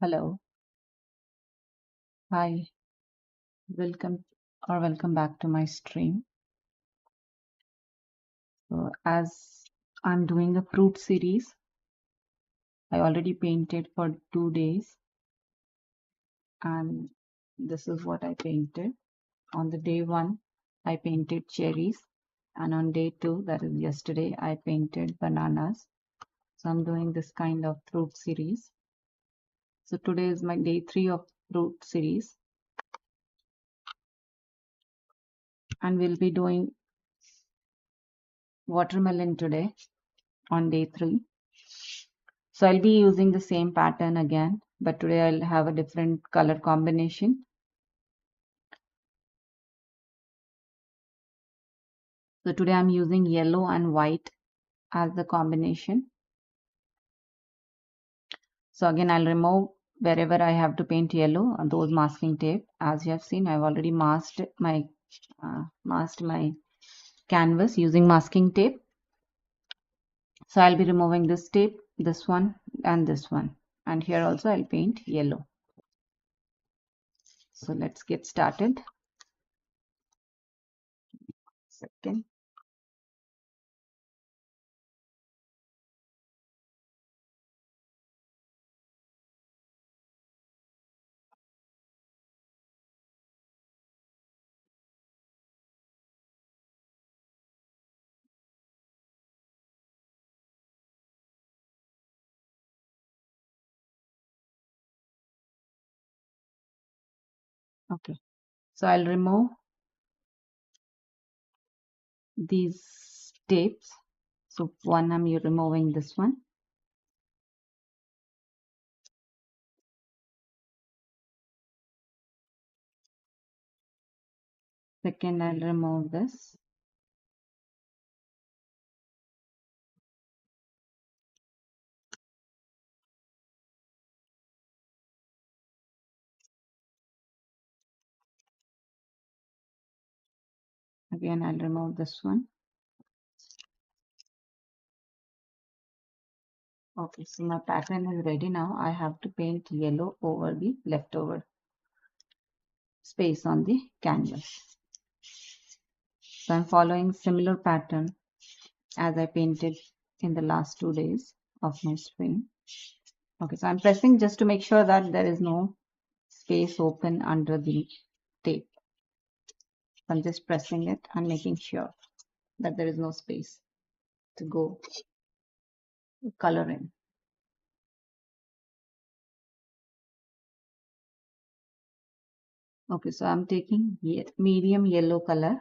Hello, hi, welcome back to my stream. So, as I'm doing a fruit series, I already painted for 2 days, and this is what I painted. On the day one, I painted cherries, and on day two, that is yesterday, I painted bananas. So, I'm doing this kind of fruit series. So, today is my day three of fruit series, and we'll be doing watermelon today on day three. So I'll be using the same pattern again, but today I'll have a different color combination. So today I'm using yellow and white as the combination. So again, I'll remove wherever I have to paint yellow those masking tape. As you have seen, I've already masked my canvas using masking tape. So I'll be removing this tape, this one, and this one. And here also I'll paint yellow. So let's get started. Second. Okay. So I'll remove these tapes. So one I'm removing this one. Second, I'll remove this. Again, I'll remove this one. Okay, so my pattern is ready now. I have to paint yellow over the leftover space on the canvas. So I'm following similar pattern as I painted in the last 2 days of my stream. Okay, so I'm pressing just to make sure that there is no space open under the tape. I'm just pressing it and making sure that there is no space to go color in. Okay, so I'm taking medium yellow color.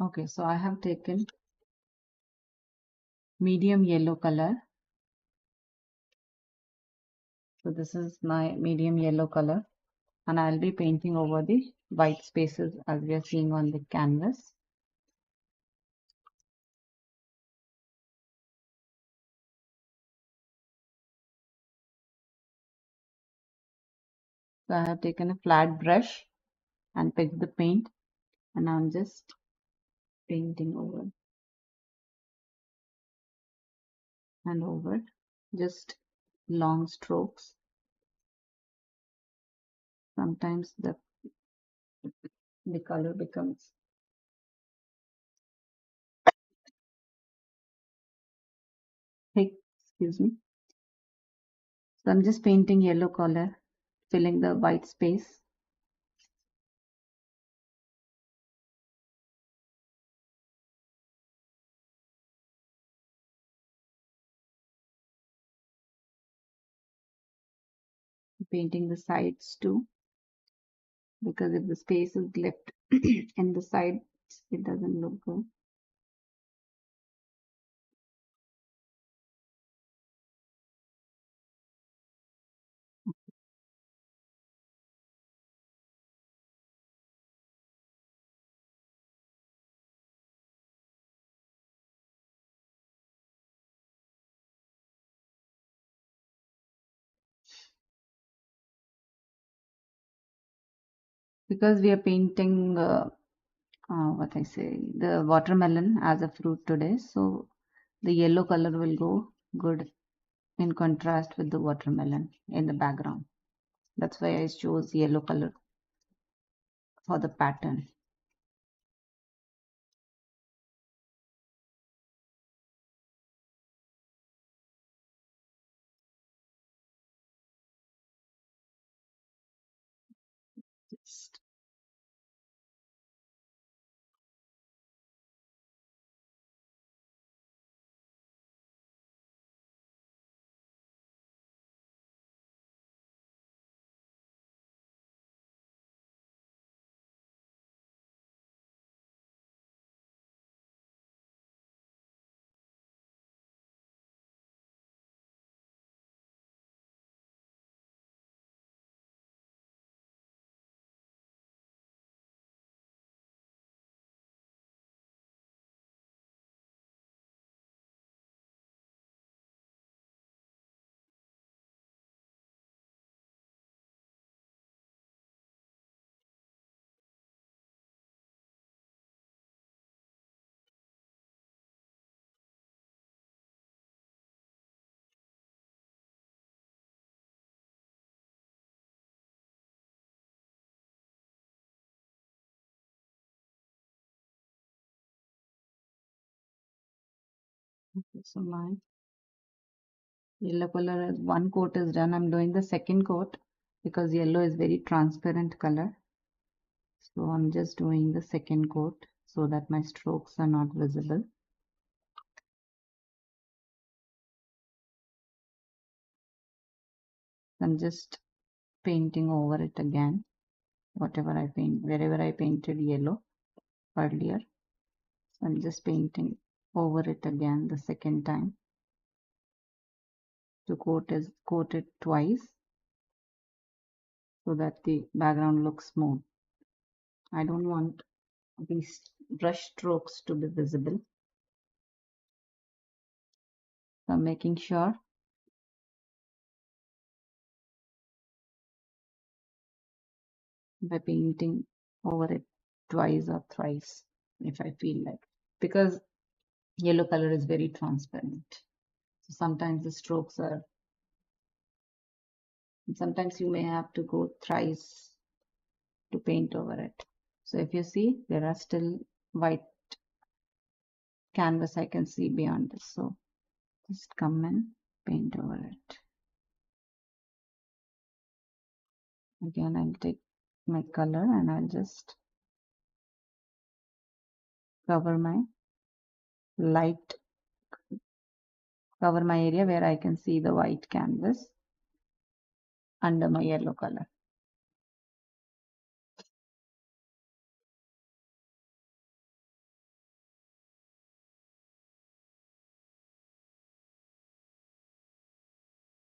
Okay, so I have taken medium yellow color. So this is my medium yellow color, and I'll be painting over the white spaces as we are seeing on the canvas. So I have taken a flat brush and picked the paint, and I'm just painting over. and over. Just long strokes. Sometimes the color becomes thick, excuse me. So I'm just painting yellow color, filling the white space. Painting the sides too, because if the space is left in the sides, it doesn't look good. Because we are painting what I say, the watermelon as a fruit today, so the yellow color will go good in contrast with the watermelon in the background. That's why I chose yellow color for the pattern. Just okay, so my yellow color is one coat is done. I'm doing the second coat because yellow is very transparent color. So I'm just doing the second coat so that my strokes are not visible. I'm just painting over it again, whatever I paint, wherever I painted yellow earlier. So I'm just painting over it again the second time to coat it twice so that the background looks smooth. I don't want these brush strokes to be visible. So I'm making sure by painting over it twice or thrice if I feel like, because yellow color is very transparent. So sometimes the strokes are, sometimes you may have to go thrice to paint over it. So if you see, there are still white canvas I can see beyond this. So just come and paint over it. Again, I'll take my color and I'll just cover my light, cover my area where I can see the white canvas under my yellow color.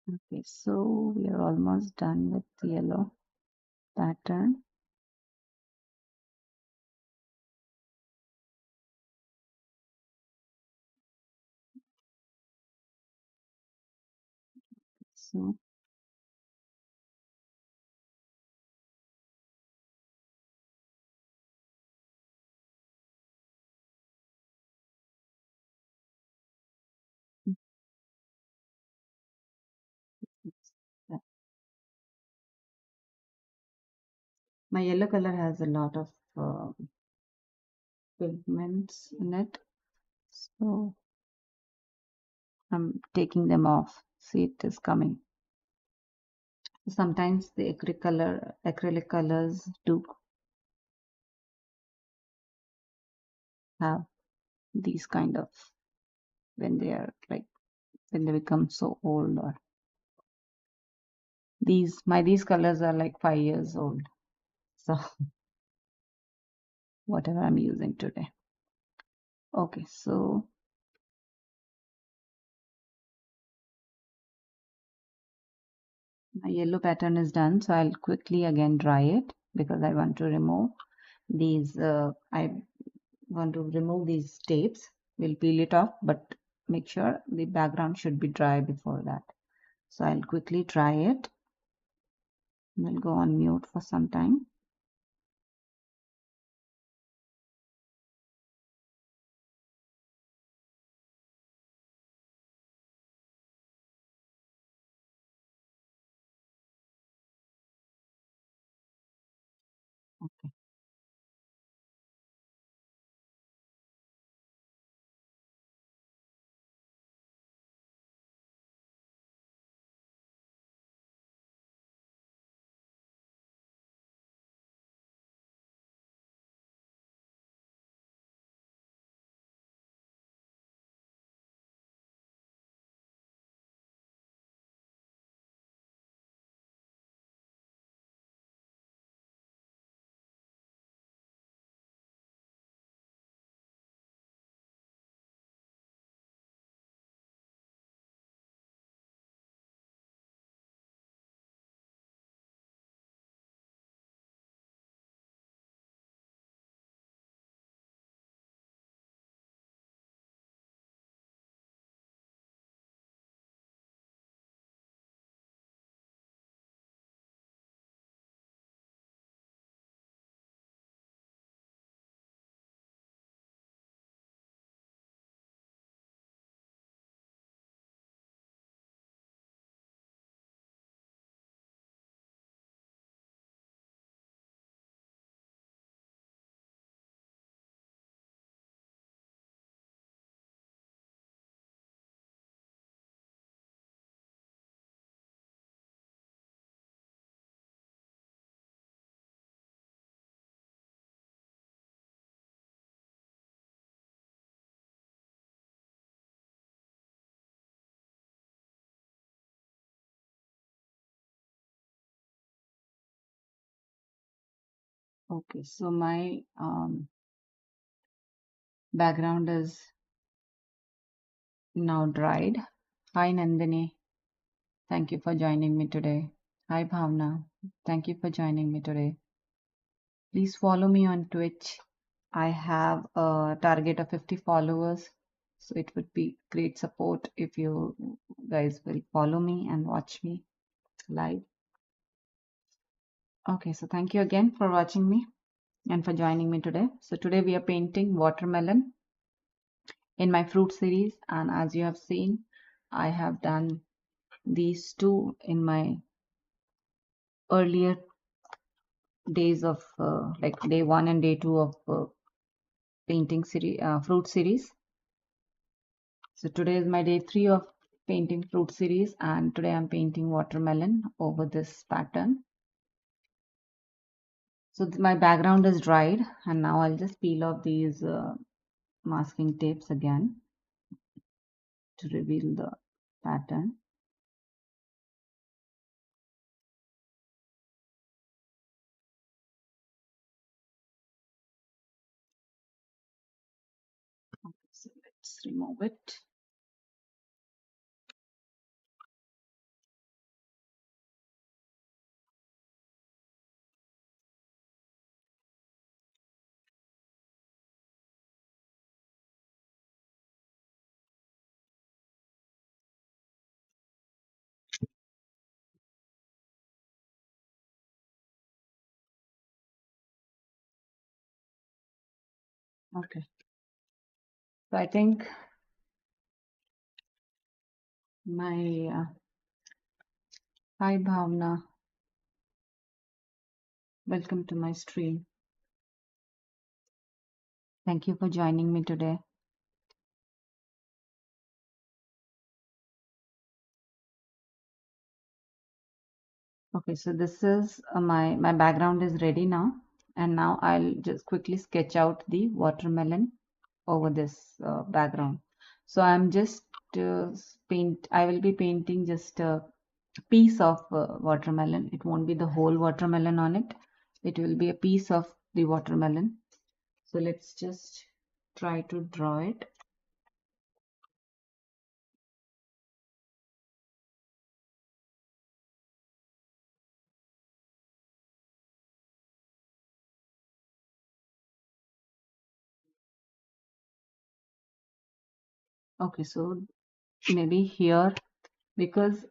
Okay, so we are almost done with the yellow pattern. So My yellow color has a lot of pigments in it, so I'm taking them off. See, it is coming. Sometimes the acrylic colors do have these kind of, when they are like, when they become so old, or these colors are like 5 years old. So whatever I'm using today. Okay, so my yellow pattern is done. So I'll quickly again dry it because I want to remove these. I want to remove these tapes. We'll peel it off, but make sure the background should be dry before that. So I'll quickly dry it. We'll go on mute for some time. Okay. Okay, so my background is now dried. Hi Nandini, thank you for joining me today. Hi Bhavna, thank you for joining me today. Please follow me on Twitch. I have a target of 50 followers, so it would be great support if you guys will follow me and watch me live. Okay, so thank you again for watching me and for joining me today. So today we are painting watermelon in my fruit series, and as you have seen, I have done these two in my earlier days of like day 1 and day 2 of painting series, fruit series. So today is my day 3 of painting fruit series, and today I'm painting watermelon over this pattern. So my background is dried, and now I'll just peel off these masking tapes again to reveal the pattern. Okay, so let's remove it. Okay, so I think my hi Bhavna. Welcome to my stream. Thank you for joining me today. Okay, so this is my background is ready now, and now I'll just quickly sketch out the watermelon over this background. So I'm just paint. I will be painting just a piece of watermelon. It won't be the whole watermelon on it. It will be a piece of the watermelon. So let's just try to draw it. Okay, so maybe here because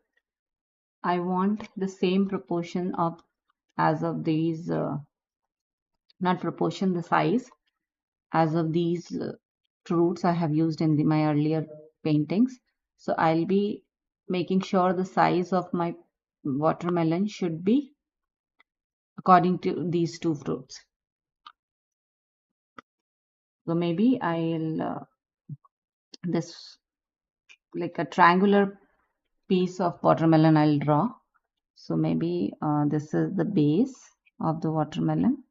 I want the same proportion of as of these not proportion the size as of these fruits I have used in my earlier paintings. So I'll be making sure the size of my watermelon should be according to these two fruits. So maybe I'll this like a triangular piece of watermelon I'll draw. So maybe this is the base of the watermelon.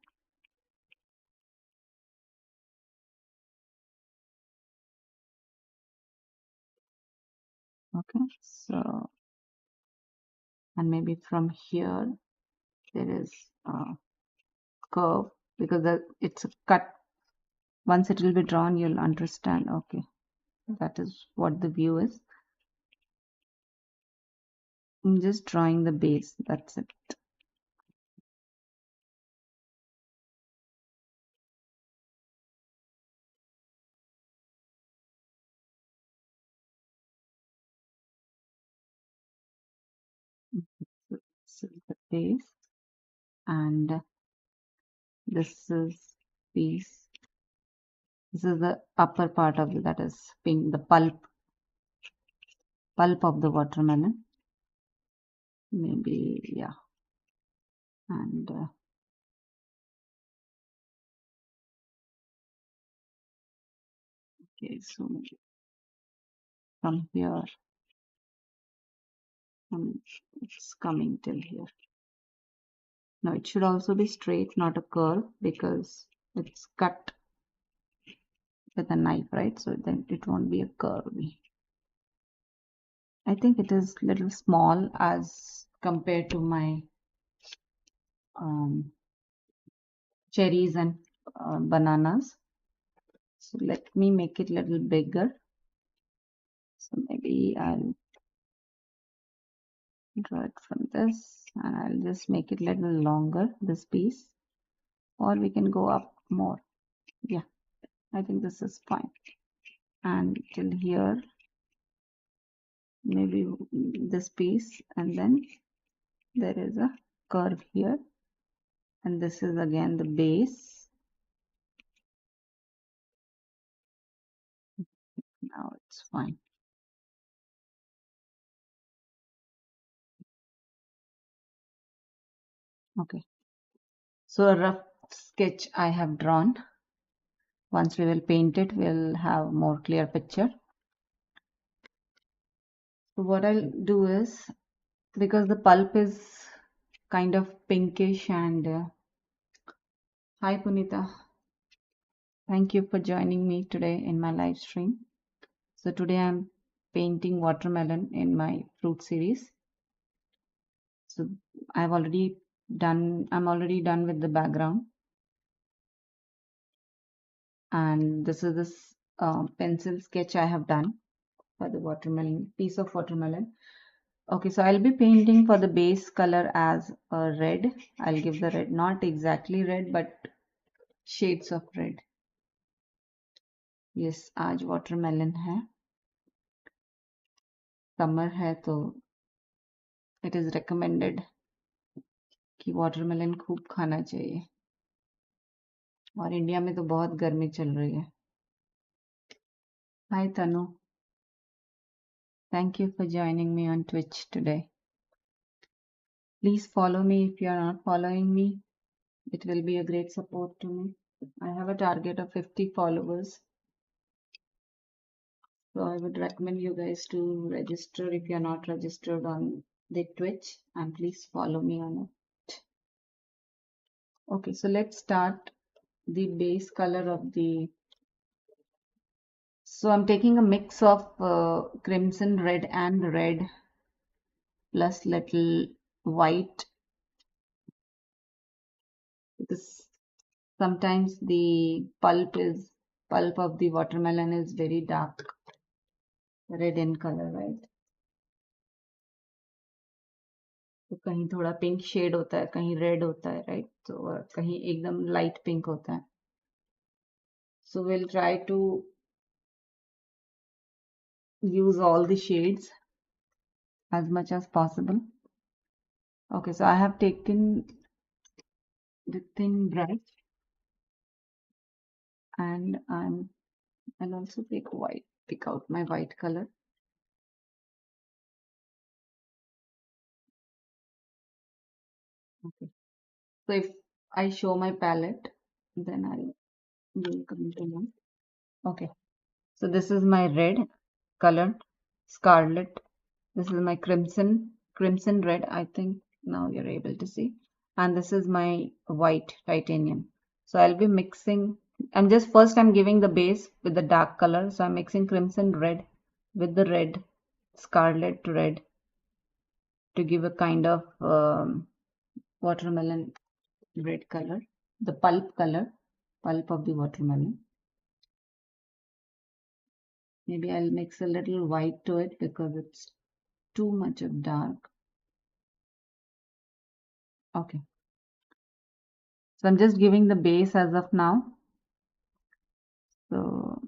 Okay, so and maybe from here there is a curve because it's a cut. Once it will be drawn, you'll understand. Okay, that is what the view is. I'm just drawing the base. That's it. So this is the base, and this is piece. This is the upper part of that is pink, the pulp of the watermelon. Maybe yeah, and okay, so from here, it's coming till here. Now it should also be straight, not a curve, because it's cut with a knife, right? So then it won't be a curve. I think it is little small as compared to my um, cherries and bananas. So let me make it little bigger. So maybe I'll draw it from this and I'll just make it little longer, this piece, or we can go up more. Yeah, I think this is fine. And till here, maybe this piece, and then there is a curve here, and this is again the base. Now it's fine. Okay, so a rough sketch I have drawn. Once we will paint it, we'll have more clear picture. So what I'll do is, because the pulp is kind of pinkish and hi Punita, thank you for joining me today in my live stream. So today I'm painting watermelon in my fruit series. So I'm already done with the background, and this is this pencil sketch I have done for the watermelon, piece of watermelon. Okay, so I'll be painting for the base color as a red. I'll give the red, not exactly red, but shades of red. Yes, आज watermelon है, summer है तो it is recommended कि watermelon खूब खाना चाहिए और India में तो बहुत गर्मी चल रही है. Hi Tanu, thank you for joining me on Twitch today. Please follow me if you are not following me. It will be a great support to me. I have a target of 50 followers. So I would recommend you guys to register if you're not registered on the Twitch, and please follow me on it. Okay, so let's start the base color of the. So I'm taking a mix of crimson red and red plus little white, because sometimes the pulp of the watermelon is very dark red in color, right? तो कहीं थोड़ा pink shade होता है, कहीं red होता है, right? तो कहीं एकदम लाइट पिंक होता है. So we'll try to use all the shades as much as possible. Okay, so I have taken the thin brush, and I'll also take white, pick out my white color. Okay, so if I show my palette, then will come to know. Okay, so this is my red color, scarlet. This is my crimson red. I think now you're able to see. And this is my white titanium. So I'll be mixing. I'm giving the base with the dark color. So I'm mixing crimson red with the red, scarlet red, to give a kind of watermelon red color, the pulp of the watermelon. Maybe I'll mix a little white to it because it's too much of dark. Okay. So I'm just giving the base as of now. So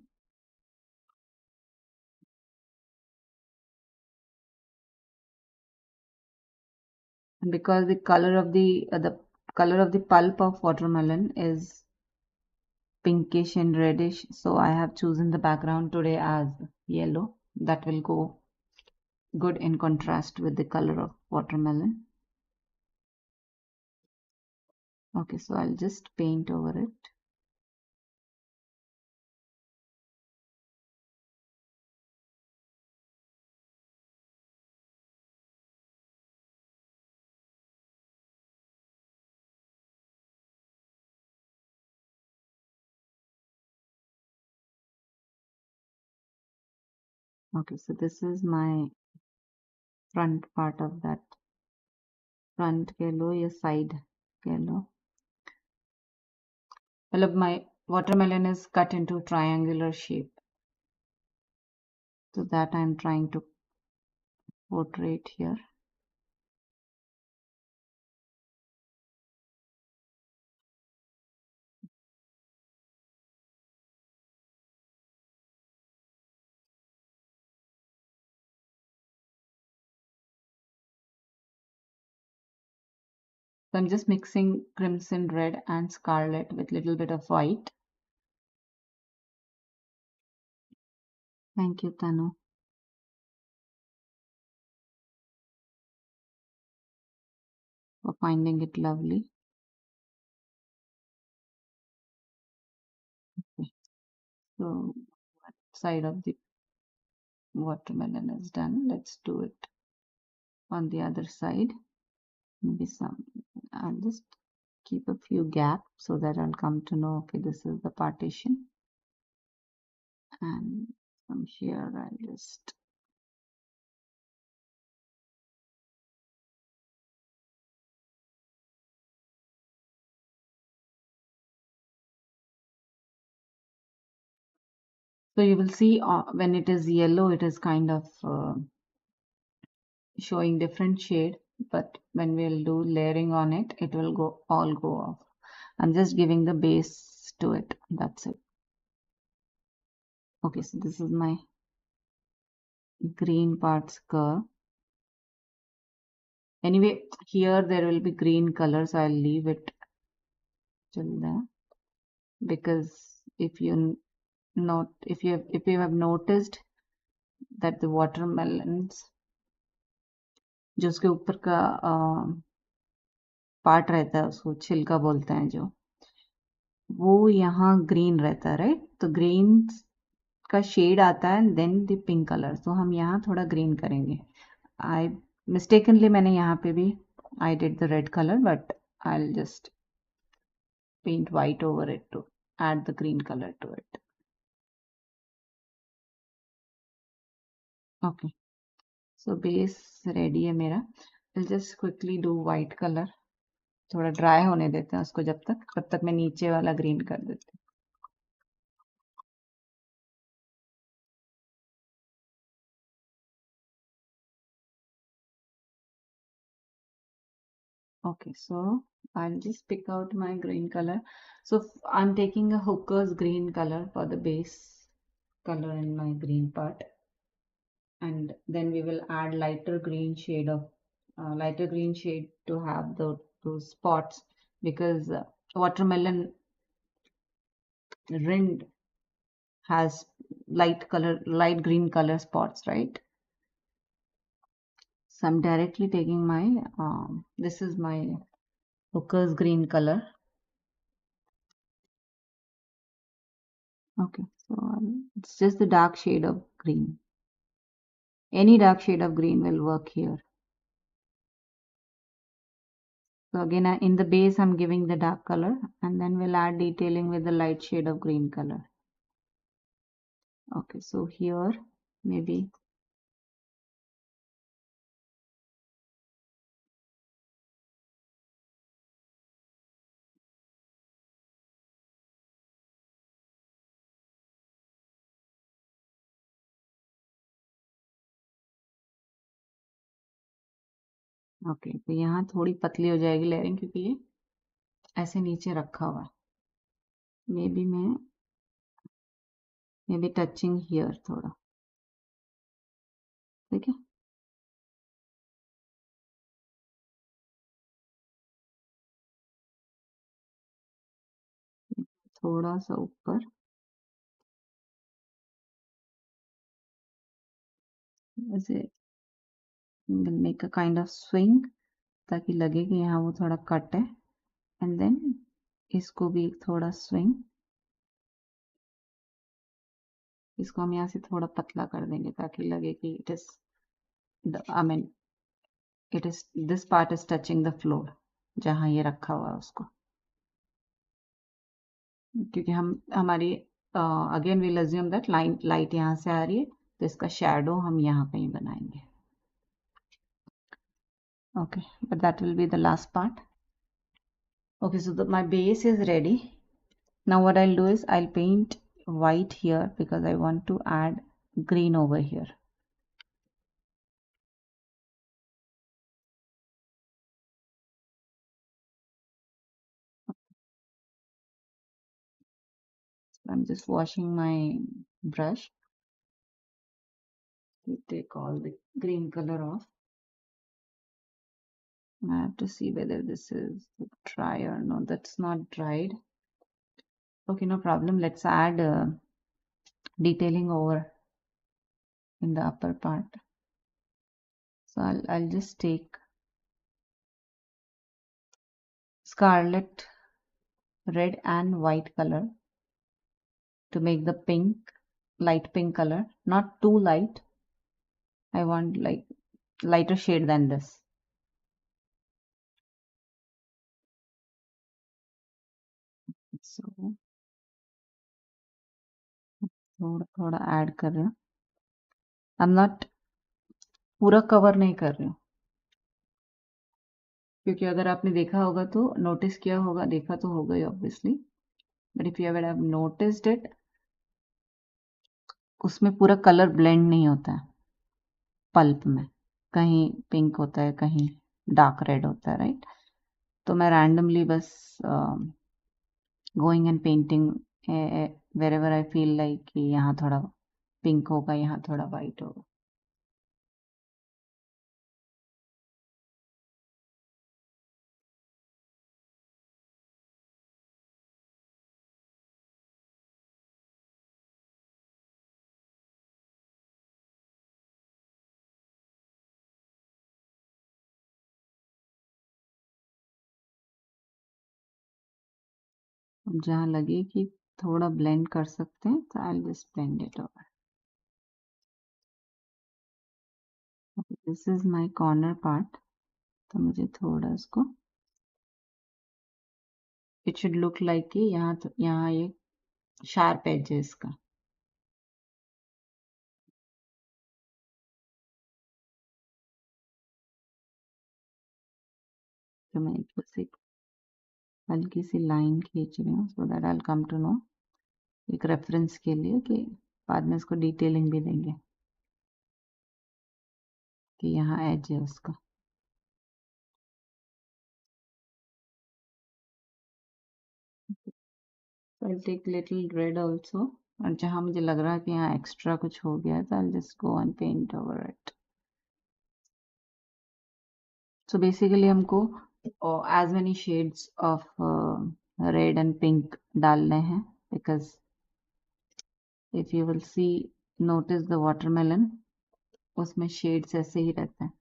because the color of the pulp of watermelon is pinkish and reddish, so I have chosen the background today as yellow. That will go good in contrast with the color of watermelon. Okay, so I'll just paint over it. Okay, so this is my front part of that. Front yellow, या side yellow. Well, my watermelon is cut into triangular shape, so that I'm trying to portray here. So I'm just mixing crimson red and scarlet with little bit of white. Thank you, Tanu, for finding it lovely. Okay. So one side of the watermelon is done. Let's do it on the other side. Maybe I'll just keep a few gaps so that I'll come to know, okay, this is the partition. And from here, I'll just so you will see when it is yellow, it is kind of showing different shade, but when we'll do layering on it, it will all go off. I'm just giving the base to it. That's it. Okay, so this is my green parts curve. Anyway, here there will be green color, so I'll leave it till there, because if you have noticed that the watermelons जो उसके ऊपर का part रहता है, उसको छिलका बोलते हैं जो, वो यहाँ ग्रीन रहता है, राइट? तो ग्रीन का शेड आता है देन द पिंक कलर, तो हम यहाँ थोड़ा ग्रीन करेंगे. आई मिस्टेकनली मैंने यहाँ पे भी I did the red color, but I'll just paint white over it to add the green color to it. Okay, so base ready है मेरा. I'll just quickly do white color. थोड़ा dry होने देते हैं उसको, तब तक मैं नीचे वाला ग्रीन कर देती हूँ. Okay, so I'll just pick out my green color. So I'm taking a hooker's green color for the base color in my green part, and then we will add lighter green shade to have those spots, because watermelon rind has light green color spots, right? So I'm directly taking my this is my hooker's green color. Okay, so it's just the dark shade of green. Any dark shade of green will work here. So again, in the base, I'm giving the dark color, and then we'll add detailing with the light shade of green color. Okay, so here, maybe. Okay, तो यहाँ थोड़ी पतली हो जाएगी layering, क्योंकि ये ऐसे नीचे रखा हुआ है. मे बी टचिंग हियर थोड़ा. ठीक है. थोड़ा सा ऊपर ऐसे make a kind of swing, ताकि लगे कि यहाँ वो थोड़ा कट है. एंड देन इसको भी थोड़ा स्विंग. इसको हम यहाँ से थोड़ा पतला कर देंगे ताकि लगे कि it is I mean it is this part is touching the floor जहाँ ये रखा हुआ है उसको. क्योंकि हम हमारी again will assume that light यहाँ से आ रही है, तो इसका शेडो हम यहाँ पे ही बनाएंगे. Okay, but that will be the last part. Okay, so my base is ready. Now what I'll do is I'll paint white here because I want to add green over here. I'm just washing my brush to take all the green color off. I have to see whether this is dry or no. That's not dried. Okay, no problem. Let's add detailing over in the upper part. So I'll just take scarlet, red and white color to make the pink, light pink color. Not too light. I want like lighter shade than this. So थोड़ा थोड़ा add कर रही हूँ. I am not पूरा cover नहीं कर रही हूँ, क्योंकि अगर आपने देखा होगा तो नोटिस किया होगा, देखा तो होगा ही obviously, but if you have noticed it, उसमें पूरा कलर ब्लेंड नहीं होता है पल्प में. कहीं पिंक होता है, कहीं डार्क रेड होता है, राइट? तो मैं रैंडमली बस going and painting wherever I feel like कि यहाँ थोड़ा पिंक होगा, यहाँ थोड़ा वाइट होगा. अब जहाँ लगे कि थोड़ा ब्लेंड कर सकते हैं तो I just blend it over. This is my corner part. तो मुझे थोड़ा इसको, इट शुड लुक लाइक कि यहाँ ये शार्प एज है इसका. तो मैं बस एक हल्की सी लाइन खींच रही हूँ so that I come to know, एक रेफरेंस के लिए कि बाद में इसको डिटेलिंग भी देंगे कि यहाँ एज है उसका. So I'll take little red also. और जहाँ मुझे लग रहा है कि यहाँ एक्स्ट्रा कुछ हो गया है तो I'll just go and paint over it. So basically हमको as many shades of red and pink डालने हैं, because if you will see, notice the watermelon, उसमें shades ऐसे ही रहते हैं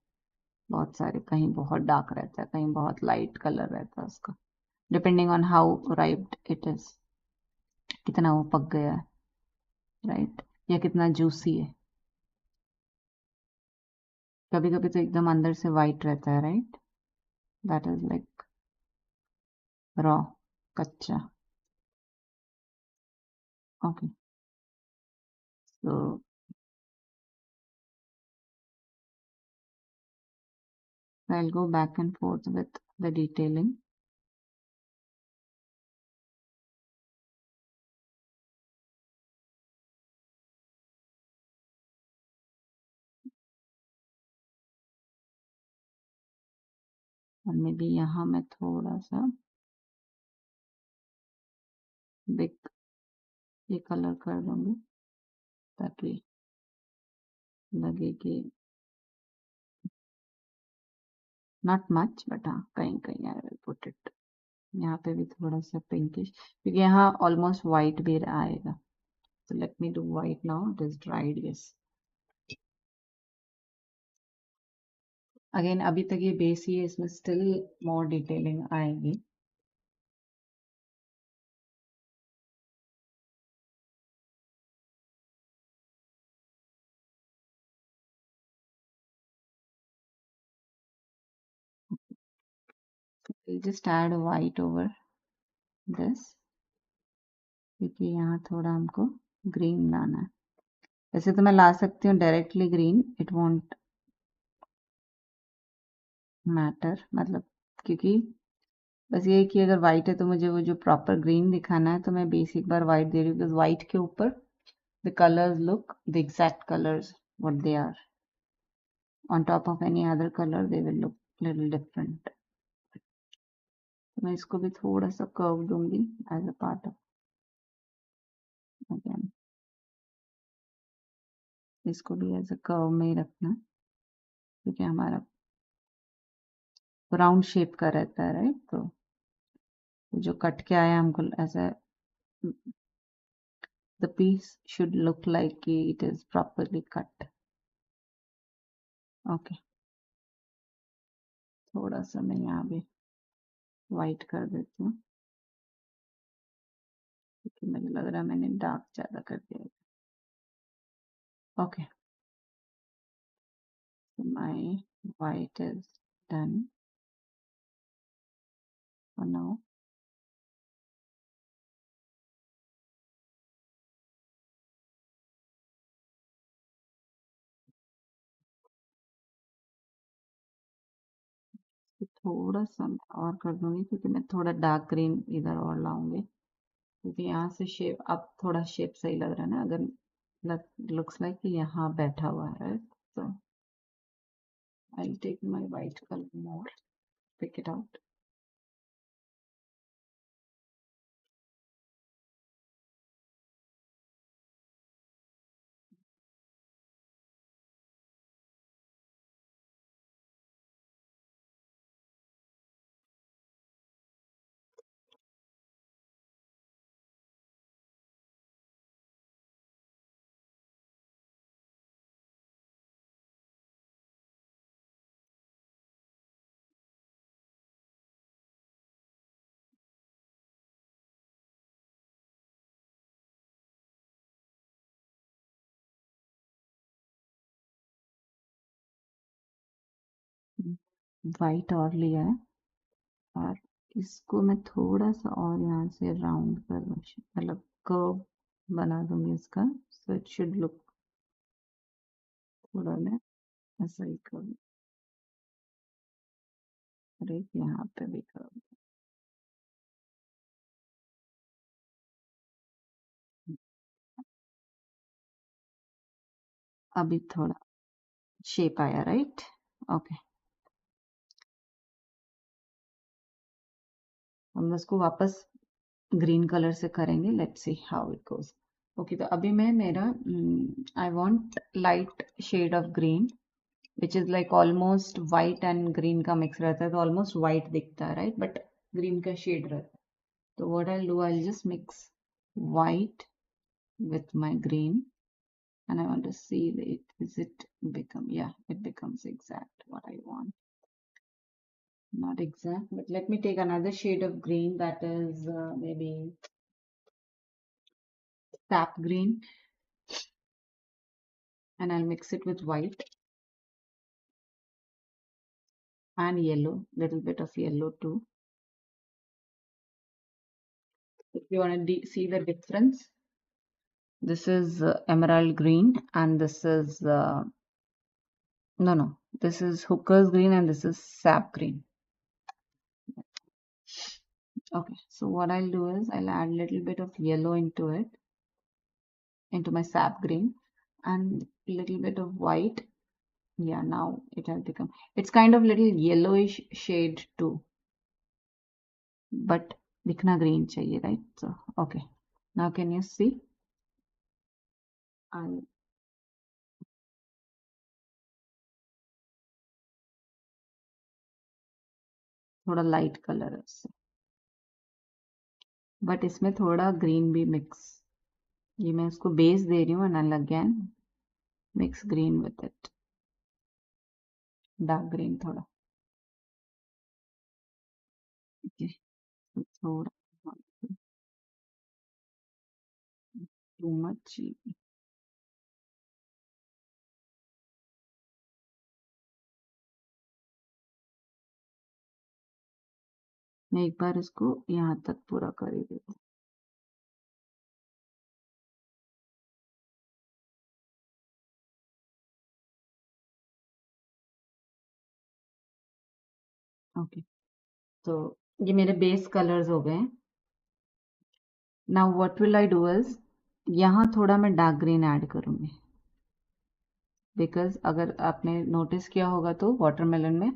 बहुत सारे. कहीं बहुत डार्क रहता है, कहीं बहुत लाइट कलर रहता है उसका, depending on how riped it is, कितना वो पक गया है, राइट, या कितना जूसी है. कभी कभी तो एकदम अंदर से वाइट रहता है, right, that is like raw, कच्चा. Okay, so I'll go back and forth with the detailing. और मे बी यहाँ मैं थोड़ा सा बिग ये कलर कर दूंगी ताकि लगे कि नॉट मच, बट हाँ कहीं कहीं आई विल पुट इट. यहाँ पे भी थोड़ा सा पिंकिश, क्योंकि यहाँ ऑलमोस्ट वाइट भी आएगा. So let me do white now. It is dried, yes. Again, अभी तक ये बेस ही है, इसमें still more detailing आएगी. We'll just add white over this, क्योंकि यहाँ थोड़ा हमको ग्रीन लाना है. वैसे तो मैं ला सकती हूँ directly green, it won't matter, मतलब क्योंकि बस ये है कि अगर व्हाइट है तो मुझे वो जो प्रॉपर ग्रीन दिखाना है तो मैं बेसिक बार व्हाइट दे रही हूँ, बिकॉज व्हाइट के ऊपर the colours look the exact colours what they are. On top of any other colour they will look little different. मैं इसको भी थोड़ा सा कर्व दूंगी as a part of, again इसको भी एज अ कर्व में ही रखना, क्योंकि हमारा राउंड शेप का रहता है, राइट. तो जो कट के आया हमको ऐसा, the piece should look like it is properly cut. Okay, थोड़ा सा मैं यहाँ भी वाइट कर देती हूँ क्योंकि मुझे लग रहा है मैंने डार्क ज़्यादा कर दिया है. Okay, so my white is done for now. तो थोड़ा सा मैं और कर दूंगी क्योंकि मैं थोड़ा डार्क ग्रीन इधर और लाऊंगी, क्योंकि यहाँ से शेप अब थोड़ा शेप सही लग रहा है ना, अगर लुक्स लाइक कि यहाँ बैठा हुआ है, right? So I'll take my white color more, pick it out. White और लिया है, और इसको मैं थोड़ा सा और यहाँ से राउंड कर दूंगी, मतलब कर्व बना दूंगी इसका, सो इट शुड लुक, थोड़ा मैं ऐसा ही करूँ, अरे यहाँ पे भी कर्व, अभी थोड़ा शेप आया, राइट? ओके, हम इसको वापस ग्रीन कलर से करेंगे, let's see how it goes. Okay, तो अभी मैं मेरा I want light shade of green which is like almost white and green का मिक्स रहता है, तो ऑलमोस्ट वाइट दिखता है, राइट, बट ग्रीन का शेड रहता है। तो what I do, I just mix white with my green, and I want to see it, is it become, yeah, it becomes exact what I want. Not exact, but let me take another shade of green, that is maybe sap green, and I'll mix it with white and yellow, little bit of yellow too. If you want to see the difference, this is emerald green, and this is no, this is hooker's green, and this is sap green. Okay, so what I'll do is I'll add a little bit of yellow into it, into my sap green, and a little bit of white. Yeah, now it has become, it's kind of little yellowish shade too, but दिखना green चाहिए, right? So okay, now can you see? I'll थोड़ा light color है इससे, but इसमें थोड़ा green भी mix, ये मैं इसको base दे रही हूँ, and I'll again mix green with it, dark green थोड़ा, okay, so थोड़ा too much, मैं एक बार इसको यहाँ तक पूरा कर ही देती हूँ। ओके, तो ये मेरे बेस कलर्स हो गए। Now what will I do is, यहाँ थोड़ा मैं डार्क ग्रीन ऐड करूंगी, बिकॉज अगर आपने नोटिस किया होगा तो वाटरमेलन में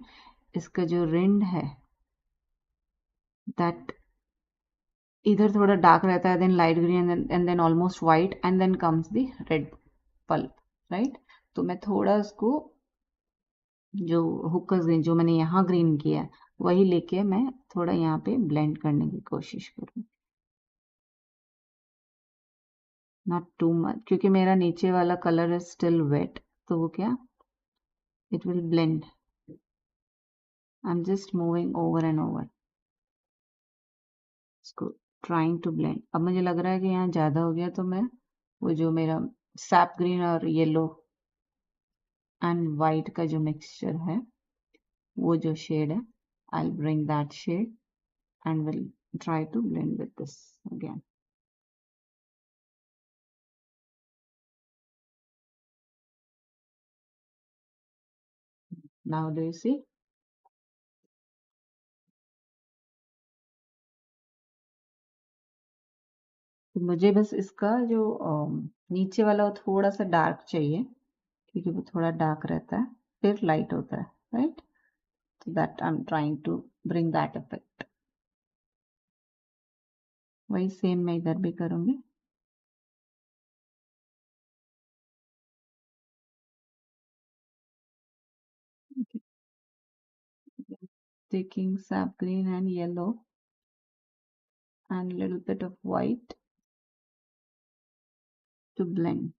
इसका जो रिंड है, दैट इधर थोड़ा डार्क रहता है, then light green, and then almost white, and then comes the red pulp, right? तो मैं थोड़ा उसको, जो हुक्कस ग्रीन जो मैंने यहाँ ग्रीन किया है, वही लेके मैं थोड़ा यहाँ पे ब्लेंड करने की कोशिश करूँ, नॉट टू मच, क्योंकि मेरा नीचे वाला कलर इज स्टिल वेट, तो वो क्या, it will blend, I am just moving over and over, इसको ट्राइंग टू ब्लेंड। अब मुझे लग रहा है कि यहाँ ज़्यादा हो गया, तो मैं वो जो मेरा सैप ग्रीन और येलो एंड वाइट का जो मिक्सचर है, वो जो शेड है, I bring that shade and will try to blend with this again. Now do you see? तो मुझे बस इसका जो नीचे वाला वो थोड़ा सा डार्क चाहिए, क्योंकि वो थोड़ा डार्क रहता है फिर लाइट होता है, right? So that I'm trying to bring that effect. वही सेम मैं इधर भी करूंगी। Okay. Taking sap green and yellow and a little bit of white to blend.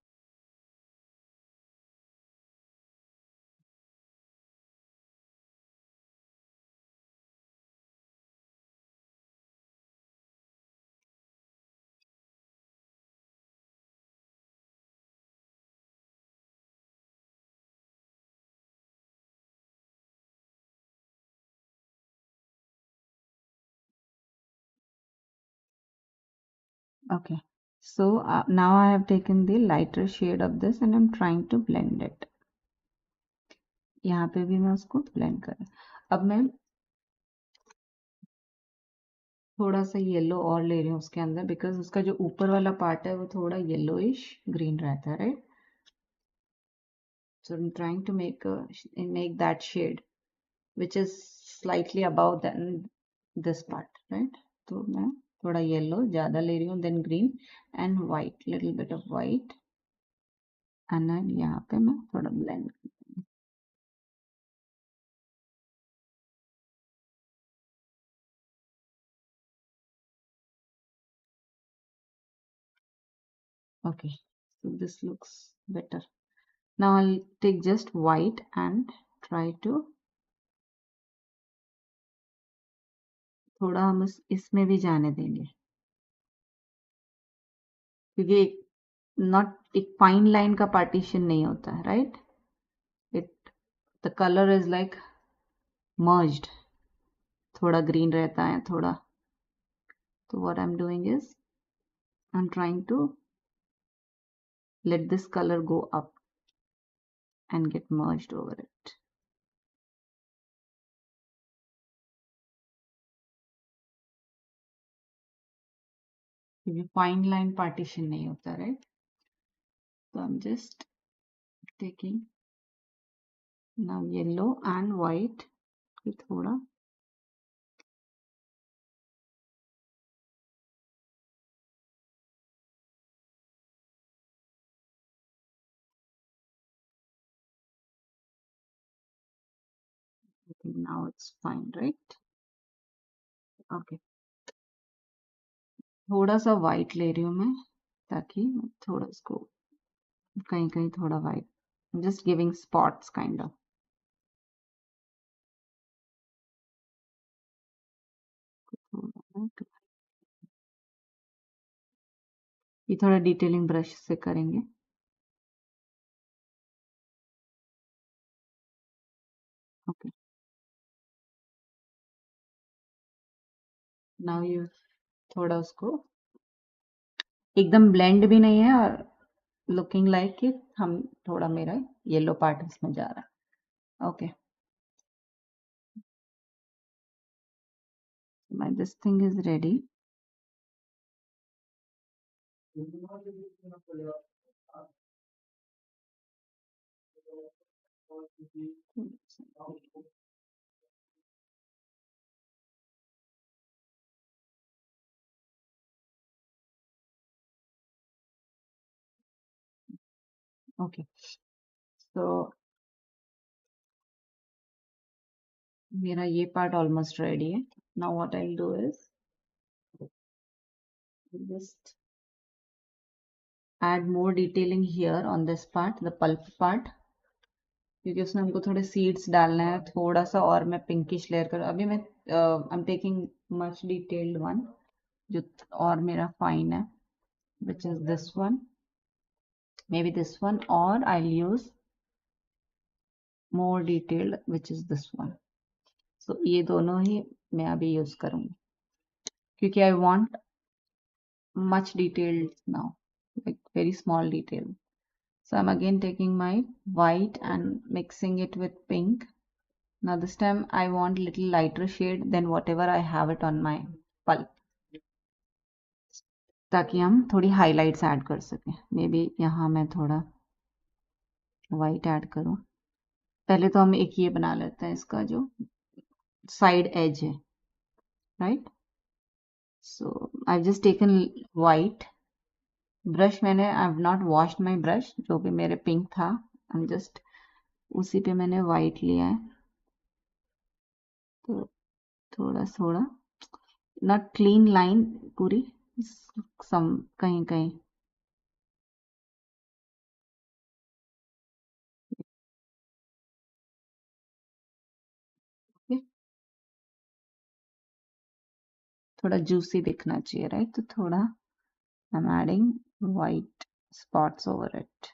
Okay. So now I have taken the lighter shade of this and I'm trying to blend it. यहाँ पे भी मैं उसको blend कर, अब मैं थोड़ा सा येलो और ले रही हूँ उसके अंदर, बिकॉज उसका जो ऊपर वाला पार्ट है वो थोड़ा येलोइश ग्रीन रहता है, right? So I'm trying to make that shade which is slightly above than this part, right? तो मैं थोड़ा येलो ज़्यादा ले रही हूँ, then green and white, little bit of white, and then यहाँ पे मैं थोड़ा blend. Okay, so this looks better. Now I'll take just white and try to, थोड़ा हम इसमें भी जाने देंगे, क्योंकि एक नॉट एक फाइन लाइन का पार्टीशन नहीं होता है, right? It the colour is like merged, थोड़ा ग्रीन रहता है थोड़ा, तो what I am doing is I am trying to let this color go up and get merged over it. क्योंकि fine line partition नहीं होता, right? So I'm just taking now yellow and white की थोड़ा, I think now it's fine, right? Okay, थोड़ा सा white ले रही हूँ मैं, ताकि थोड़ा इसको कहीं कहीं थोड़ा white, I'm just giving spots kind of. ये थोड़ा डिटेलिंग ब्रश से करेंगे. Okay, now you थोड़ा उसको, एकदम ब्लेंड भी नहीं है और लुकिंग लाइक कि हम थोड़ा मेरा येलो पार्ट इसमें जा रहा है. Okay, my this thing is ready. Okay, so मेरा ये पार्ट ऑलमोस्ट रेडी है. Now what I'll do is just add more detailing here on this part, the pulp part, क्योंकि उसमें हमको थोड़े सीड्स डालना है, थोड़ा सा और मैं पिंकिश लेयर कर, अभी मैं आई am taking much detailed one जो और मेरा फाइन है, which is this one, maybe this one, or I'll use more detailed which is this one. So ये दोनों ही मैं अभी यूज करूंगी, क्योंकि I want much detailed now, like very small detail. So I'm again taking my white and mixing it with pink. Now this time I want little lighter shade than whatever I have it on my pulp, ताकि हम थोड़ी highlights add कर सकें. May be यहाँ मैं थोड़ा white add करूँ. पहले तो हम एक ये बना लेते हैं, इसका जो side edge है, right? So I've just taken white brush, मैंने I have not washed my brush, जो भी मेरे पिंक था, आई एम जस्ट उसी पे मैंने वाइट लिया है. तो थोड़ा थोड़ा नॉट क्लीन लाइन पूरी, सम कहीं कहीं. okay? थोड़ा जूसी दिखना चाहिए, राइट? तो थोड़ा I am adding white spots over it.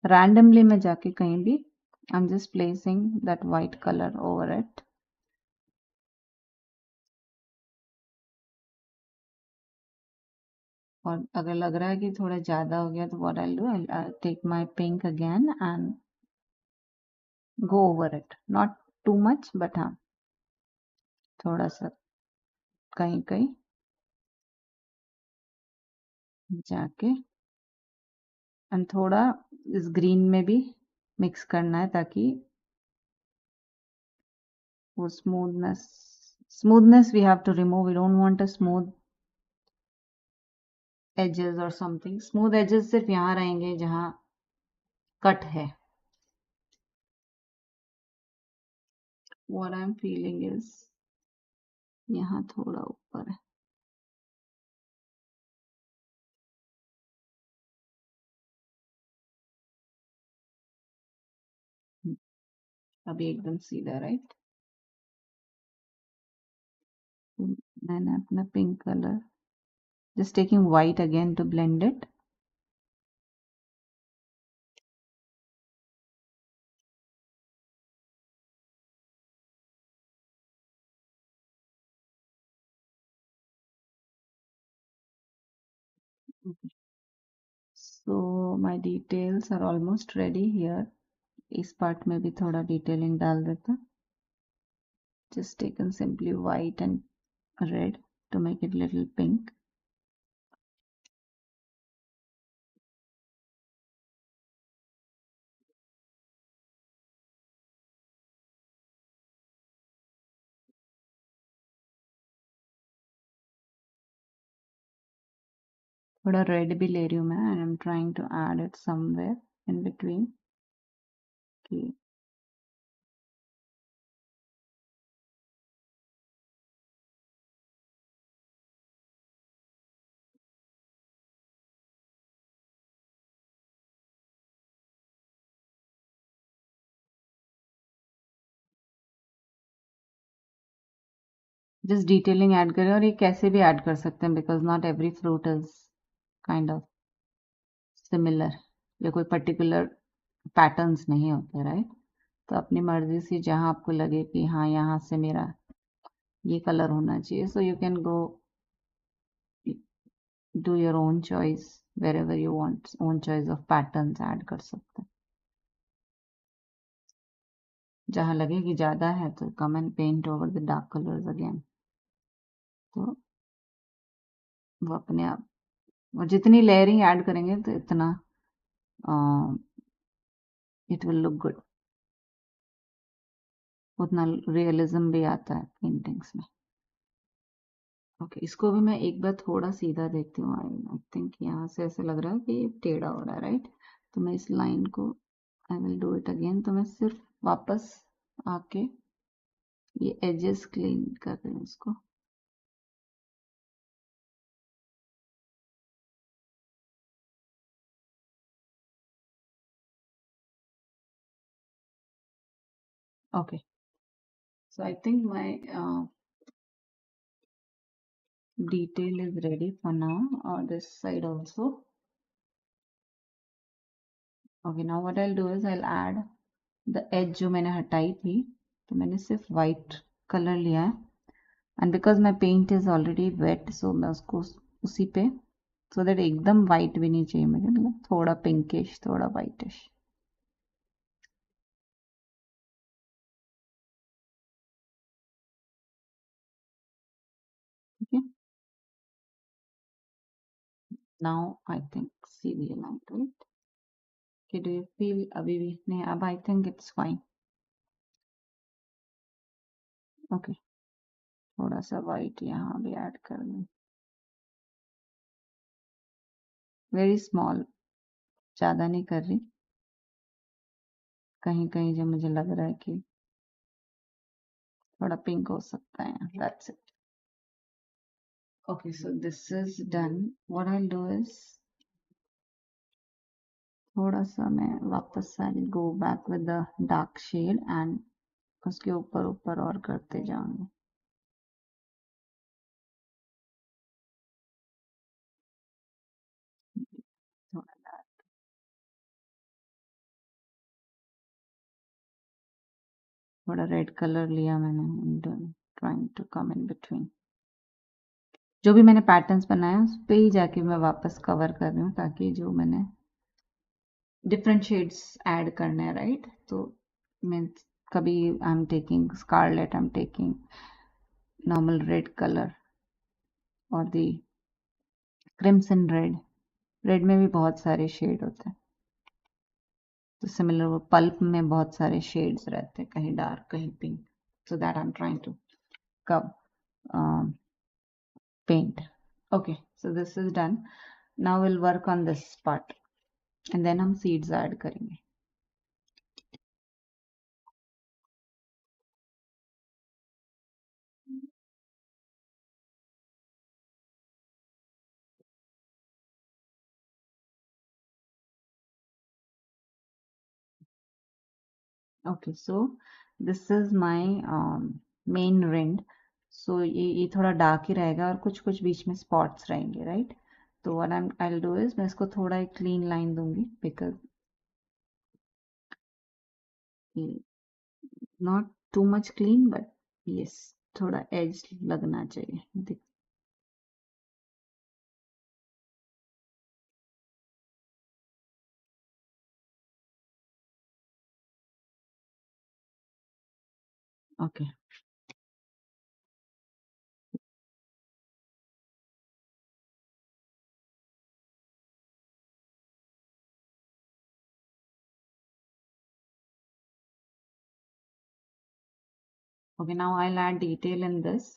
randomly मैं जाके कहीं भी I'm just placing that white color over it. और अगर लग रहा है कि थोड़ा ज़्यादा हो गया तो what I'll do, I'll take my pink again and go over it. Not too much, but हाँ थोड़ा सा कहीं कहीं जाके एंड थोड़ा इस ग्रीन में भी मिक्स करना है ताकि वो smoothness we have to remove. We don't want a smooth edges or something. Smooth edges सिर्फ यहाँ रहेंगे जहाँ कट है. What I'm feeling is यहाँ थोड़ा ऊपर है. अभी एकदम सीधा राइट. मैंने अपना pink colour just taking white again to blend it. Okay. So my details are almost ready here. इस part में भी थोड़ा detailing डाल देता. Just taken simply white and red to make it little pink. थोड़ा red भी ले रही हूँ मैं and I'm trying to add it somewhere in between. Okay. Just detailing add करें और ये कैसे भी add कर सकते हैं because not every fruit is kind of similar. या कोई particular patterns नहीं होते राइट. तो अपनी मर्जी से जहाँ आपको लगे कि हाँ यहाँ से मेरा ये कलर होना चाहिए so you can go do your own choice wherever you want. own choice of patterns add कर सकते हैं. जहाँ लगे कि ज़्यादा है तो come and paint over the dark colors again. तो वो अपने आप और जितनी लेयरिंग ऐड करेंगे तो इतना इट विल लुक गुड. उतना रियलिज्म भी आता है पेंटिंग्स में. ओके इसको भी मैं एक बार थोड़ा सीधा देखती हूँ. आई थिंक यहाँ से ऐसे लग रहा है कि टेढ़ा हो रहा है राइट. तो मैं इस लाइन को I will do it again. तो मैं सिर्फ वापस आके ये एजेस क्लीन कर रही हूँ इसको. Okay so I think my detail is ready for now. This side also. Okay now what I'll do is I'll add the edge जो मैंने हटाई थी. तो मैंने सिर्फ white color लिया है and because my paint is already wet so मैं उसको उसी पे so that एकदम white भी नहीं चाहिए मुझे. मतलब थोड़ा pinkish थोड़ा whitish. Okay now I think see the aligned right. Okay do you feel अभी भी नहीं. अब I think it's fine. Okay थोड़ा सा white यहाँ भी add कर दूँ. Very small ज़्यादा नहीं कर रही. कहीं कहीं जो मुझे लग रहा है कि थोड़ा पिंक हो सकता है. That's it. Okay so this is done. What I'll do is थोड़ा सा मैं वापस I'll go back with the dark shade and उसके ऊपर ऊपर और करते जाऊंगी. थोड़ा थोड़ा रेड कलर लिया मैंने, trying to come in between. जो भी मैंने पैटर्न्स बनाया उस पे ही जाके मैं वापस कवर कर रही हूँ, ताकि जो मैंने डिफरेंट शेड्स ऐड करने हैं, राइट। तो मीन्स कभी I am taking scarlet, I am taking normal red colour और दी क्रिम्सन रेड। रेड में भी बहुत सारे शेड होते हैं, तो सिमिलर वो पल्प में बहुत सारे शेड्स रहते हैं, कहीं डार्क कहीं pink, so that I'm trying to cover paint. Okay, so this is done. Now we'll work on this part and then हम seeds add करेंगे. Okay, so this is my main rind. So ये थोड़ा dark ही रहेगा और कुछ कुछ बीच में spots रहेंगे, राइट। तो what I'll do is मैं इसको थोड़ा एक क्लीन लाइन दूंगी, because not too much clean, but yes, थोड़ा एज लगना चाहिए। Okay, okay, now I add detail in this.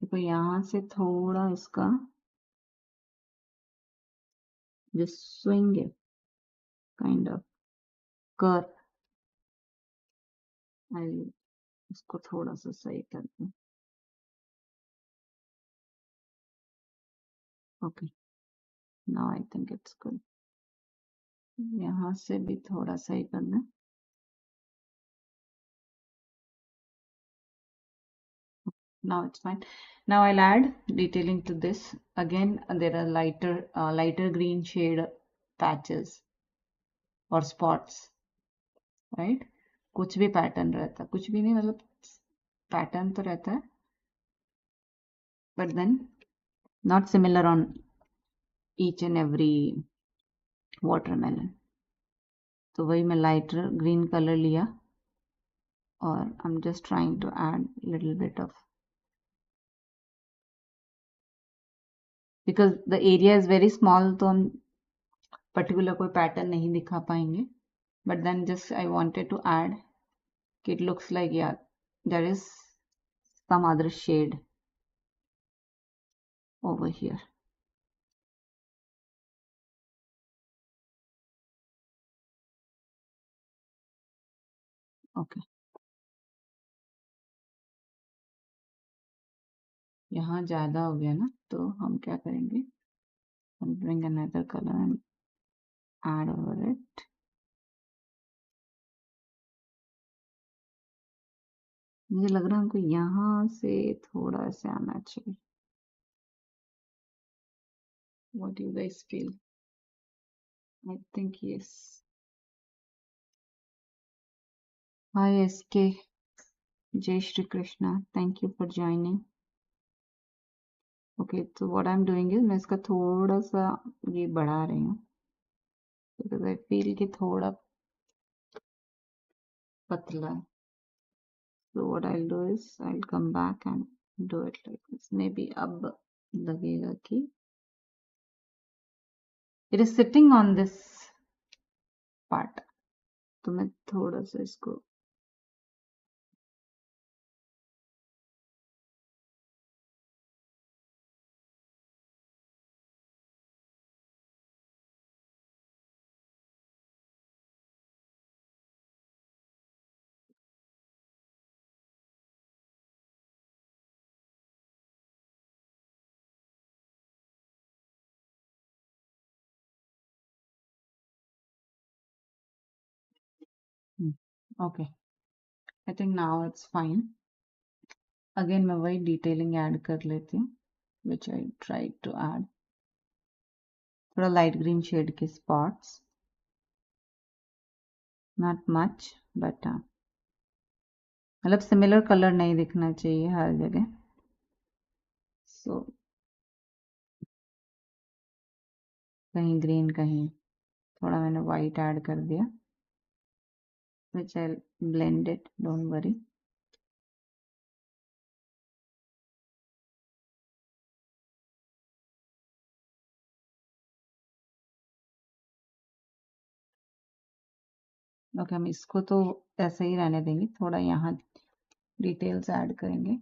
देखो यहाँ से थोड़ा इसका जो स्विंग है, काइंड ऑफ कर्व, आई इसको थोड़ा सा सही कर दूं। Okay, now I think it's good. यहाँ से भी थोड़ा सही करना। Now it's fine. Now I'll add detailing to this. Again, there are lighter green shade patches or spots, right? कुछ भी पैटर्न रहता है, कुछ भी नहीं, मतलब पैटर्न तो रहता है, but then not similar on each and every watermelon. तो वही मैं लाइटर ग्रीन कलर लिया और I'm just trying to add little bit of, because the area is very small, तो हम पर्टिकुलर कोई पैटर्न नहीं दिखा पाएंगे, but then just I wanted to add, it looks like, yeah, there is some other shade over here. Okay, यहाँ ज़्यादा हो गया ना, तो हम क्या करेंगे, हम bring another color and add over it. मुझे लग रहा है हमको यहाँ से थोड़ा सा आना चाहिए। What do you guys feel? I think yes. Hi SK, Jai Shri Krishna, thank you for joining. Okay, so what I'm doing is मैं इसका थोड़ा सा ये बढ़ा रही हूँ, because I feel कि थोड़ा पतला है। So what I'll do is I'll come back and do it like this. Maybe अब लगेगा कि it is sitting on this part, तो मैं थोड़ा सा इसको okay, I think now it's fine. Again मैं वही detailing add कर लेती हूँ, which I tried to add. थोड़ा light green shade के spots, not much, but मतलब सिमिलर कलर नहीं दिखना चाहिए हर जगह। सो कहीं ग्रीन कहीं थोड़ा मैंने वाइट ऐड कर दिया, which I'll blend it, don't worry. Okay, हम इसको तो ऐसे ही रहने देंगे, थोड़ा यहाँ डिटेल्स ऐड करेंगे।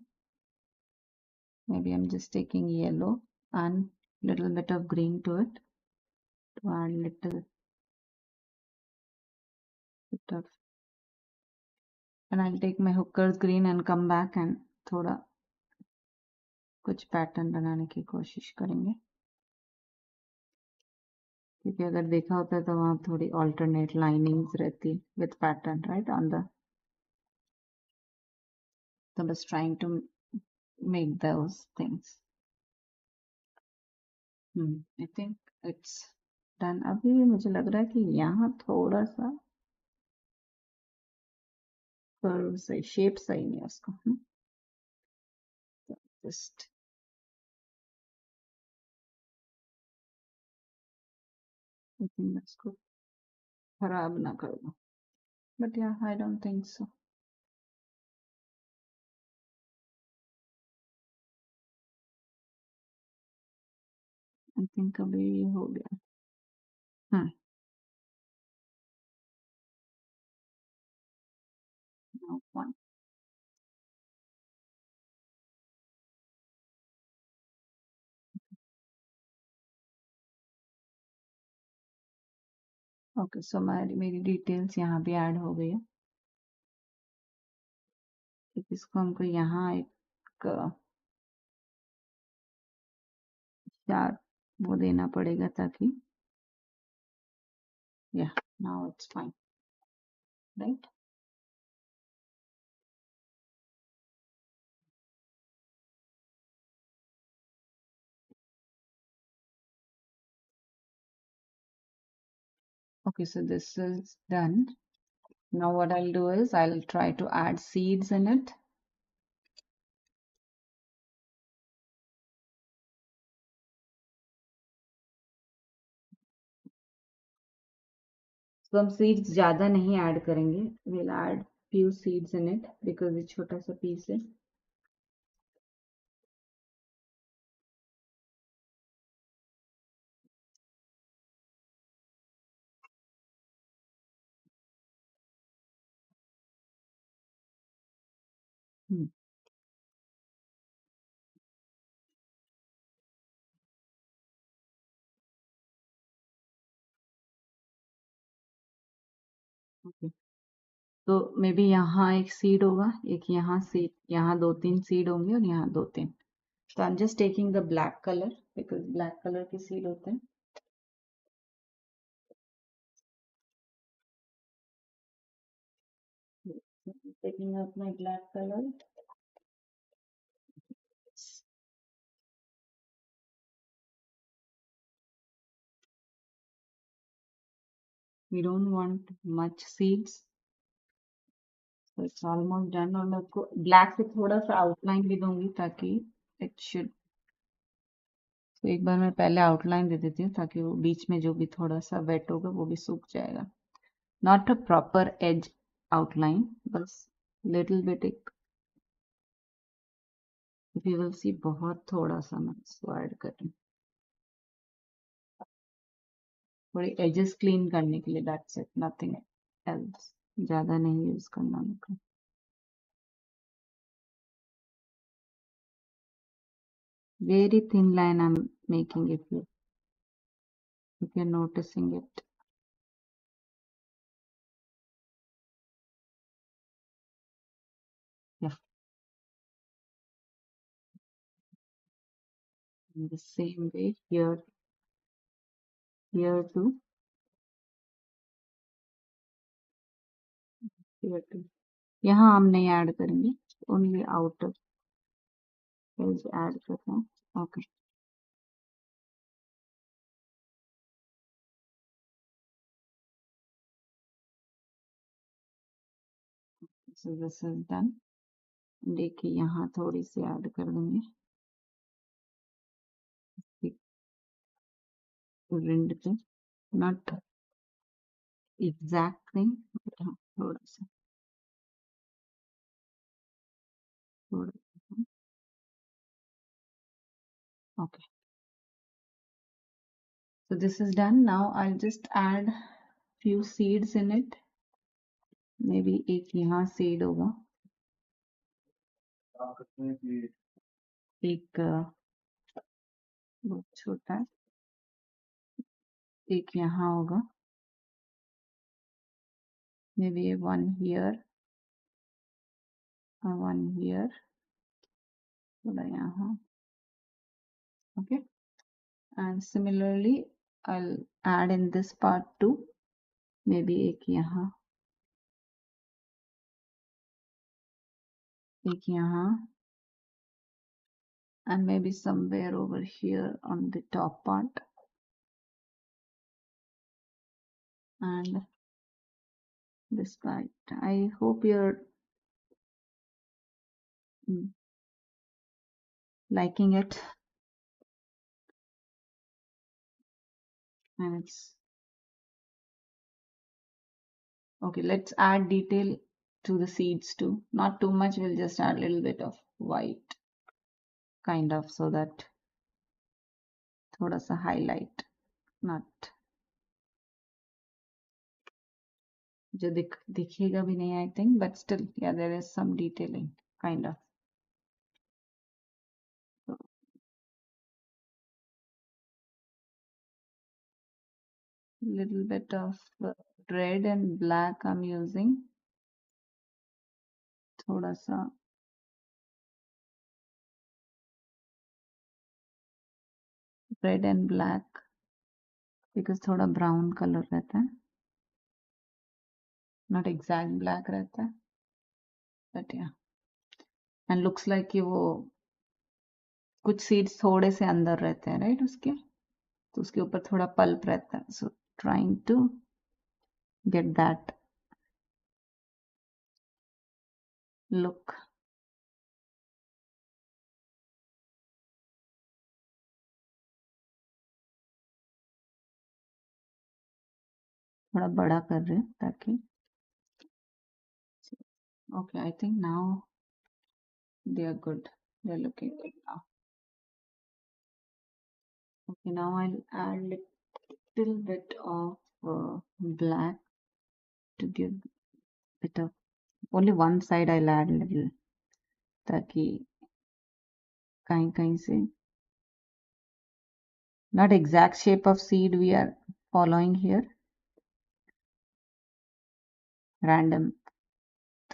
Maybe I'm just taking yellow and little bit of green to it to add little bit of, and I'll take my hooker's green and come back and थोड़ा कुछ पैटर्न बनाने की कोशिश करेंगे, क्योंकि अगर देखा होता है तो वहाँ थोड़ी alternate linings रहती with pattern right on the, so I was trying to make those things. I think it's done. अभी मुझे लग रहा है कि यहाँ थोड़ा सा कर्व सही, शेप सही नहीं है उसका। जस्ट आई थिंक इसको खराब ना कर दो, बट या I don't think so. I think अभी ये हो गया। हम्म now one. ओके, सो मेरी डिटेल्स यहाँ भी ऐड हो गई है। तो इसको हमको यहाँ एक शार्प वो देना पड़ेगा ताकि, या now it's fine right. Okay, so this is done. Now what I'll do is I'll try to add seeds in it. So हम seeds ज़्यादा नहीं add करेंगे. We'll add few seeds in it because ये छोटा सा piece है. Okay. तो may be यहाँ एक सीड होगा, एक यहाँ सीड, यहाँ दो तीन सीड होंगे और यहाँ दो तीन। तो I am just taking the black colour because black colour के सीड होते हैं। Taking up my black colour. We don't want much seeds. So it's almost done। और मैं उसको ब्लैक से थोड़ा सा आउटलाइन भी दूंगी ताकि इट शुड, तो एक बार मैं पहले आउटलाइन दे देती हूँ ताकि वो बीच में जो भी थोड़ा सा वेट होगा वो भी सूख जाएगा। Not a proper as outline, बस लिटिल बिट एक, यू विल सी बहुत थोड़ा सा मैं इसको ऐड कर रही हूँ थोड़ी एजेस क्लीन करने के लिए, दैट्स इट, नथिंग एल्स। ज्यादा नहीं यूज करना उनको। Very thin line I am making, if you're noticing it। Yeah, in the same way here, here too, here too। यहाँ हम नहीं ऐड करेंगे, ओनली आउटर एज ऐड कर रहे हैं। Okay, so this is done। देखिए यहाँ थोड़ी सी ऐड कर देंगे रिंड पे, नॉट एग्जैक्ट थिंग, थोड़ा सा थोड़ा सा। Okay, so this is done. Now I'll just add few seeds in it. Maybe एक यहाँ seed होगा, एक बहुत छोटा है, एक यहाँ होगा, maybe one here, one here, थोड़ा यहाँ. Okay, and similarly I'll add in this part too. Maybe एक यहाँ, एक यहाँ, and maybe somewhere over here on the top part, and this part. I hope you're liking it, and it's okay. Let's add detail to the seeds too, not too much. We'll just add a little bit of white kind of, so that थोड़ा सा highlight, not जो दिखेगा भी नहीं, I think, but still yeah, there is some detailing kind of. So, little bit of red and black I'm using, थोड़ा सा red and black, because थोड़ा brown color रहता है, not exact black रहता है, but yeah, and looks like कि वो कुछ सीड्स थोड़े से अंदर रहते हैं, राइट, उसके तो उसके ऊपर थोड़ा पल्प रहता है, so trying to get that look. थोड़ा बड़ा कर रहे हैं ताकि okay. I think now they are good, they are looking good now. Okay, now I'll add little bit of black to give bit of, only one side I'll add little, ताकि कहीं कहीं से, not exact shape of seed we are following here, random,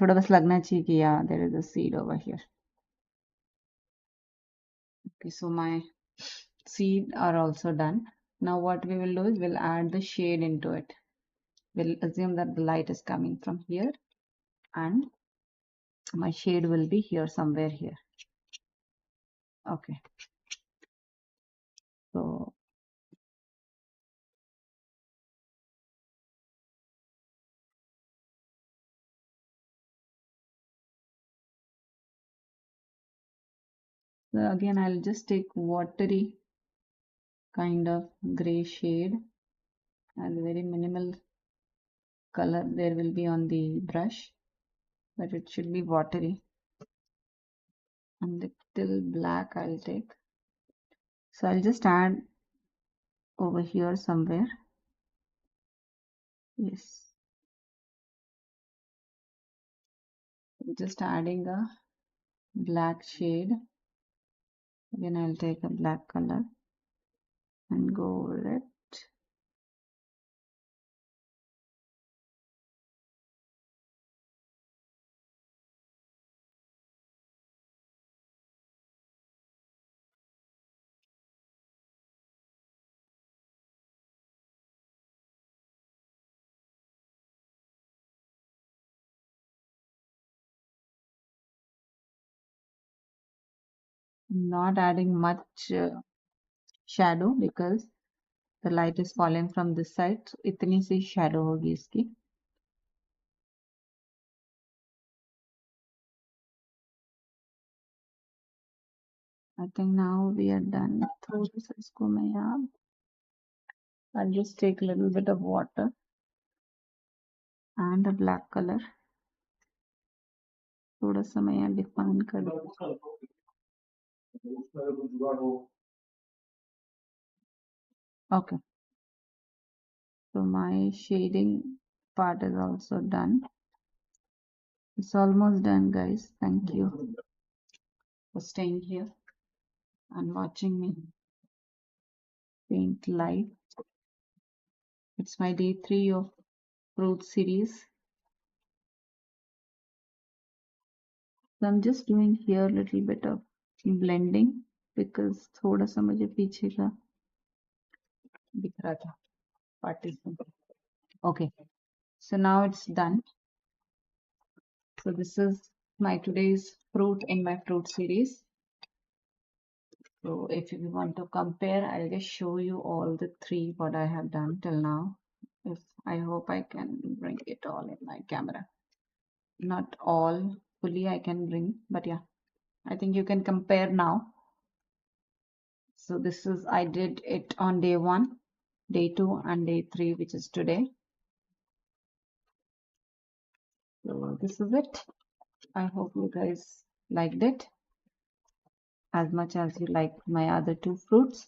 थोड़ा बस लगना चाहिए कि yeah, there is a seed over here. Okay, so my seed are also done. Now what we will do is we'll add the shade into it. We'll assume that the light is coming from here and my shade will be here, somewhere here. Okay, so again I'll just take watery kind of gray shade, and very minimal color there will be on the brush, but it should be watery, and little black I'll take. So I'll just add over here somewhere. Yes, just adding a black shade. Again I'll take a black color and go over it. Not adding much shadow because the light is falling from this side, so इतनी सी shadow होगी इसकी. I think now we are done. थोड़ा सा इसको मैं यहाँ I'll just take a little bit of water and a black color. थोड़ा सा मैं यहाँ define कर Okay, so my shading part is also done. It's almost done, guys. Thank you for staying here and watching me paint live. It's my day 3 of fruit series. So I'm just doing here a little bit of blending because थोड़ा सा मुझे पीछे का दिख रहा था partition. Okay, so now it's done. So this is my today's fruit in my fruit series. So if you want to compare, I'll just show you all the 3 what I have done till now. If I hope I can bring it all in my camera. Not all fully I can bring, but yeah, I think you can compare now. So this is, I did it on day 1, day 2 and day 3, which is today. So this is it. I hope you guys liked it as much as you liked my other 2 fruits.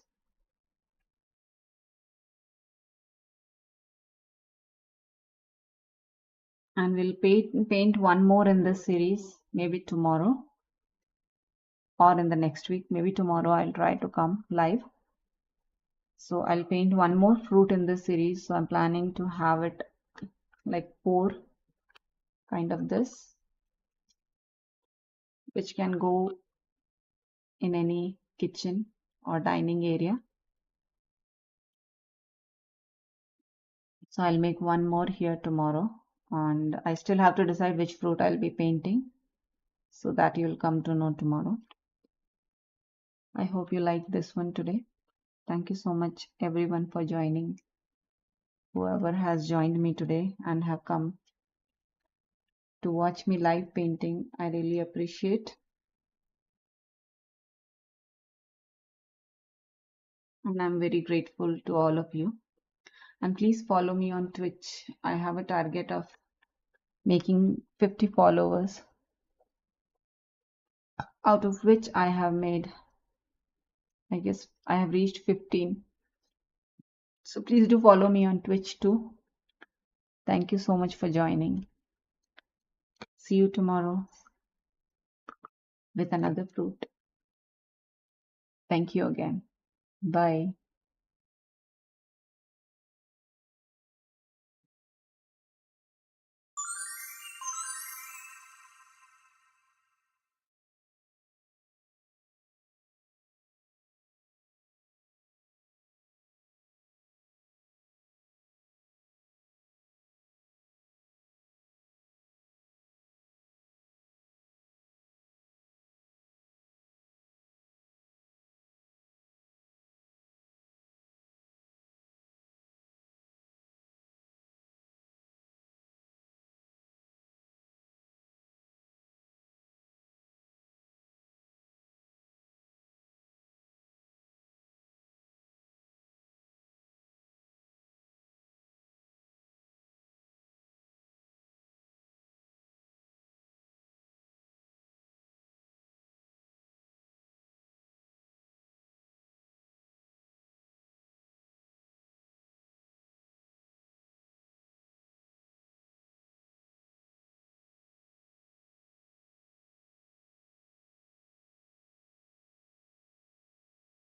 And we'll paint one more in this series, maybe tomorrow or in the next week. Maybe tomorrow I'll try to come live. So I'll paint one more fruit in this series. So I'm planning to have it like 4 kind of this, which can go in any kitchen or dining area. So I'll make one more here tomorrow, and I still have to decide which fruit I'll be painting, so that you'll come to know tomorrow. I hope you liked this one today. Thank you so much everyone for joining. Whoever has joined me today and have come to watch me live painting, I really appreciate. And I'm very grateful to all of you. And please follow me on Twitch. I have a target of making 50 followers, out of which I have made, I guess I have reached 15. So please do follow me on Twitch too. Thank you so much for joining. See you tomorrow with another fruit. Thank you again. Bye.